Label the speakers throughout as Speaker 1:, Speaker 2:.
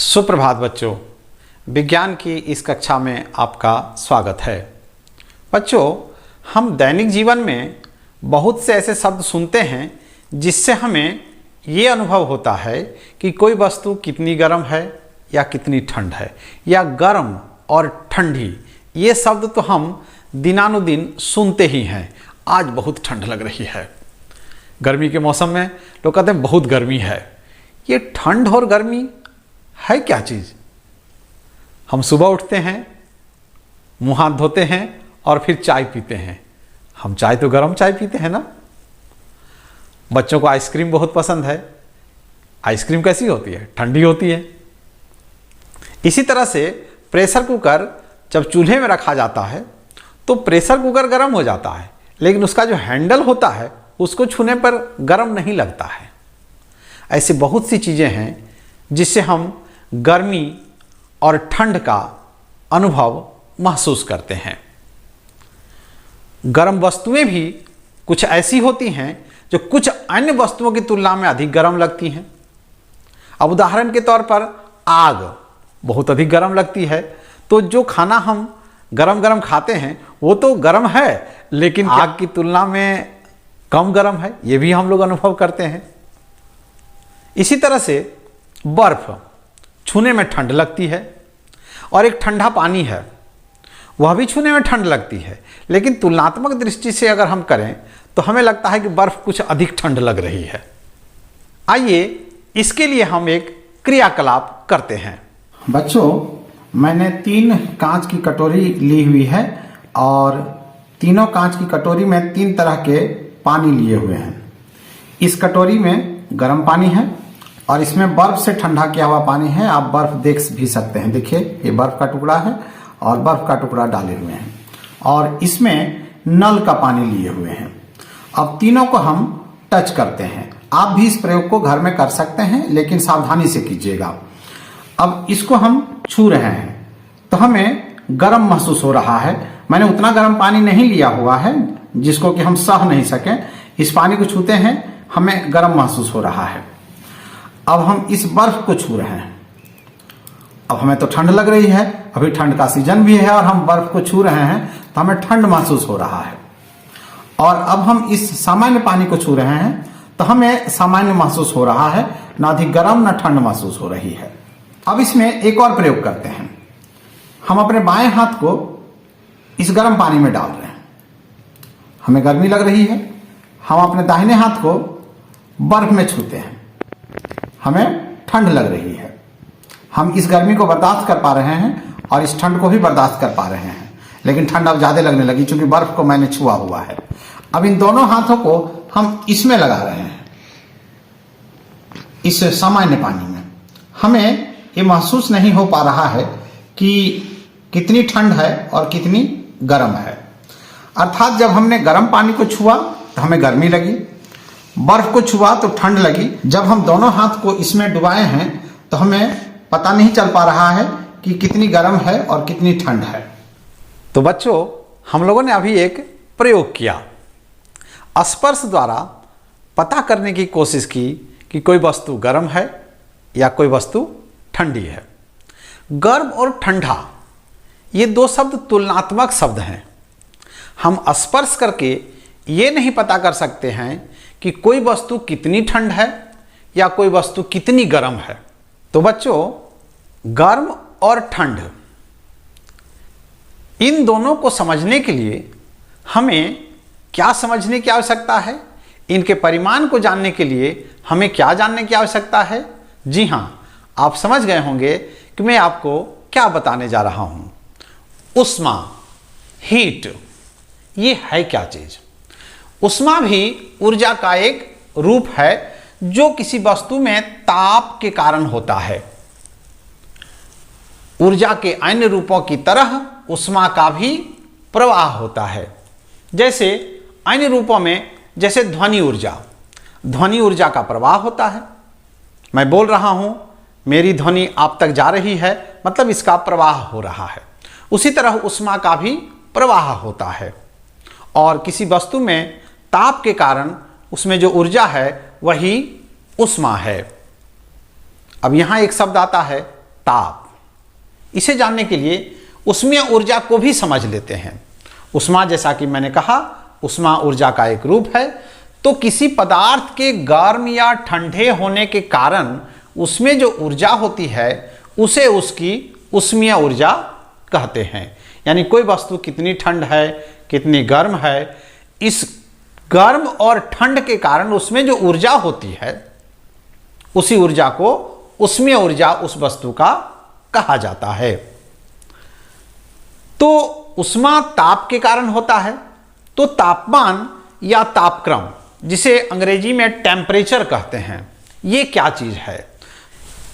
Speaker 1: सुप्रभात बच्चों, विज्ञान की इस कक्षा में आपका स्वागत है। बच्चों, हम दैनिक जीवन में बहुत से ऐसे शब्द सुनते हैं जिससे हमें ये अनुभव होता है कि कोई वस्तु कितनी गर्म है या कितनी ठंड है, या गर्म और ठंडी ये शब्द तो हम दिनानुदिन सुनते ही हैं। आज बहुत ठंड लग रही है। गर्मी के मौसम में लोग कहते हैं बहुत गर्मी है। ये ठंड और गर्मी है क्या चीज़? हम सुबह उठते हैं, मुंह हाथ धोते हैं और फिर चाय पीते हैं। हम चाय तो गर्म चाय पीते हैं ना। बच्चों को आइसक्रीम बहुत पसंद है। आइसक्रीम कैसी होती है? ठंडी होती है। इसी तरह से प्रेशर कुकर जब चूल्हे में रखा जाता है तो प्रेशर कुकर गर्म हो जाता है, लेकिन उसका जो हैंडल होता है उसको छूने पर गर्म नहीं लगता है। ऐसी बहुत सी चीज़ें हैं जिससे हम गर्मी और ठंड का अनुभव महसूस करते हैं। गर्म वस्तुएं भी कुछ ऐसी होती हैं जो कुछ अन्य वस्तुओं की तुलना में अधिक गर्म लगती हैं। अब उदाहरण के तौर पर आग बहुत अधिक गर्म लगती है, तो जो खाना हम गरम गरम खाते हैं वो तो गर्म है, लेकिन आग की तुलना में कम गर्म है, ये भी हम लोग अनुभव करते हैं। इसी तरह से बर्फ छूने में ठंड लगती है, और एक ठंडा पानी है वह भी छूने में ठंड लगती है, लेकिन तुलनात्मक दृष्टि से अगर हम करें तो हमें लगता है कि बर्फ कुछ अधिक ठंड लग रही है। आइए इसके लिए हम एक क्रियाकलाप करते हैं।
Speaker 2: बच्चों, मैंने 3 कांच की कटोरी ली हुई है और तीनों कांच की कटोरी में 3 तरह के पानी लिए हुए हैं। इस कटोरी में गर्म पानी है और इसमें बर्फ से ठंडा किया हुआ पानी है। आप बर्फ देख भी सकते हैं। देखिए, ये बर्फ का टुकड़ा है और बर्फ का टुकड़ा डाले हुए हैं, और इसमें नल का पानी लिए हुए हैं। अब तीनों को हम टच करते हैं। आप भी इस प्रयोग को घर में कर सकते हैं, लेकिन सावधानी से कीजिएगा। अब इसको हम छू रहे हैं तो हमें गर्म महसूस हो रहा है। मैंने उतना गर्म पानी नहीं लिया हुआ है जिसको कि हम सह नहीं सकें। इस पानी को छूते हैं, हमें गर्म महसूस हो रहा है। अब हम इस बर्फ को छू रहे हैं। अब हमें तो ठंड लग रही है, अभी ठंड का सीजन भी है, और हम बर्फ को छू रहे हैं तो हमें ठंड महसूस हो रहा है। और अब हम इस सामान्य पानी को छू रहे हैं तो हमें सामान्य महसूस हो रहा है, ना अधिक गर्म ना ठंड महसूस हो रही है। अब इसमें एक और प्रयोग करते हैं। हम अपने बाएं हाथ को इस गर्म पानी में डाल रहे हैं। हमें गर्मी लग रही है। हम अपने दाहिने हाथ को बर्फ में छूते हैं। हमें ठंड लग रही है। हम इस गर्मी को बर्दाश्त कर पा रहे हैं और इस ठंड को भी बर्दाश्त कर पा रहे हैं, लेकिन ठंड अब ज्यादा लगने लगी क्योंकि बर्फ को मैंने छुआ हुआ है। अब इन दोनों हाथों को हम इसमें लगा रहे हैं, इस सामान्य पानी में। हमें ये महसूस नहीं हो पा रहा है कि कितनी ठंड है और कितनी गर्म है। अर्थात जब हमने गर्म पानी को छुआ तो हमें गर्मी लगी, बर्फ को छुआ तो ठंड लगी। जब हम दोनों हाथ को इसमें डुबाए हैं तो हमें पता नहीं चल पा रहा है कि कितनी गर्म है और कितनी ठंड है।
Speaker 1: तो बच्चों, हम लोगों ने अभी एक प्रयोग किया। स्पर्श द्वारा पता करने की कोशिश की कि कोई वस्तु गर्म है या कोई वस्तु ठंडी है। गर्म और ठंडा ये 2 शब्द तुलनात्मक शब्द हैं। हम स्पर्श करके ये नहीं पता कर सकते हैं कि कोई वस्तु कितनी ठंड है या कोई वस्तु कितनी गर्म है। तो बच्चों, गर्म और ठंड इन दोनों को समझने के लिए हमें क्या समझने की आवश्यकता है? इनके परिमाण को जानने के लिए हमें क्या जानने की आवश्यकता है? जी हाँ, आप समझ गए होंगे कि मैं आपको क्या बताने जा रहा हूं। उष्मा, हीट, ये है क्या चीज? उष्मा भी ऊर्जा का एक रूप है जो किसी वस्तु में ताप के कारण होता है। ऊर्जा के अन्य रूपों की तरह उष्मा का भी प्रवाह होता है। जैसे अन्य रूपों में, जैसे ध्वनि ऊर्जा का प्रवाह होता है। मैं बोल रहा हूं, मेरी ध्वनि आप तक जा रही है, मतलब इसका प्रवाह हो रहा है। उसी तरह उष्मा का भी प्रवाह होता है, और किसी वस्तु में ताप के कारण उसमें जो ऊर्जा है वही उष्मा है। अब यहां एक शब्द आता है ताप। इसे जानने के लिए उष्मीय ऊर्जा को भी समझ लेते हैं। ऊष्मा, जैसा कि मैंने कहा, ऊष्मा ऊर्जा का एक रूप है। तो किसी पदार्थ के गर्म या ठंडे होने के कारण उसमें जो ऊर्जा होती है उसे उसकी उष्मीय ऊर्जा कहते हैं। यानी कोई वस्तु कितनी ठंड है, कितनी गर्म है, इस गर्म और ठंड के कारण उसमें जो ऊर्जा होती है उसी ऊर्जा को उष्मीय ऊर्जा उस वस्तु का कहा जाता है। तो ऊष्मा ताप के कारण होता है। तो तापमान या तापक्रम, जिसे अंग्रेजी में टेम्परेचर कहते हैं, ये क्या चीज है?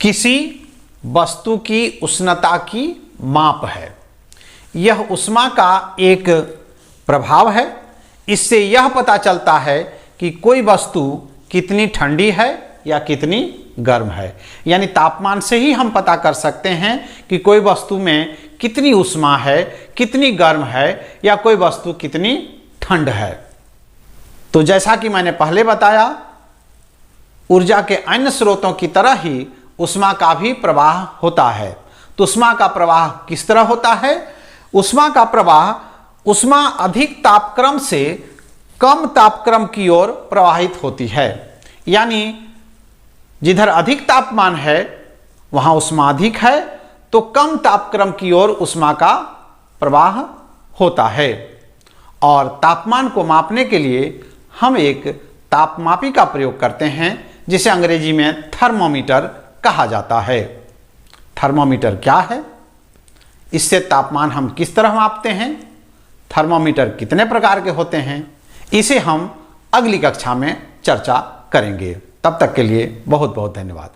Speaker 1: किसी वस्तु की उष्णता की माप है। यह ऊष्मा का एक प्रभाव है। इससे यह पता चलता है कि कोई वस्तु कितनी ठंडी है या कितनी गर्म है। यानी तापमान से ही हम पता कर सकते हैं कि कोई वस्तु में कितनी ऊष्मा है, कितनी गर्म है, या कोई वस्तु कितनी ठंड है। तो जैसा कि मैंने पहले बताया, ऊर्जा के अन्य स्रोतों की तरह ही ऊष्मा का भी प्रवाह होता है। तो ऊष्मा का प्रवाह किस तरह होता है? ऊष्मा का प्रवाह ऊष्मा अधिक तापक्रम से कम तापक्रम की ओर प्रवाहित होती है। यानी जिधर अधिक तापमान है वहां ऊष्मा अधिक है, तो कम तापक्रम की ओर ऊष्मा का प्रवाह होता है। और तापमान को मापने के लिए हम एक तापमापी का प्रयोग करते हैं, जिसे अंग्रेजी में थर्मोमीटर कहा जाता है। थर्मोमीटर क्या है? इससे तापमान हम किस तरह मापते हैं? थर्मोमीटर कितने प्रकार के होते हैं? इसे हम अगली कक्षा में चर्चा करेंगे। तब तक के लिए बहुत बहुत धन्यवाद।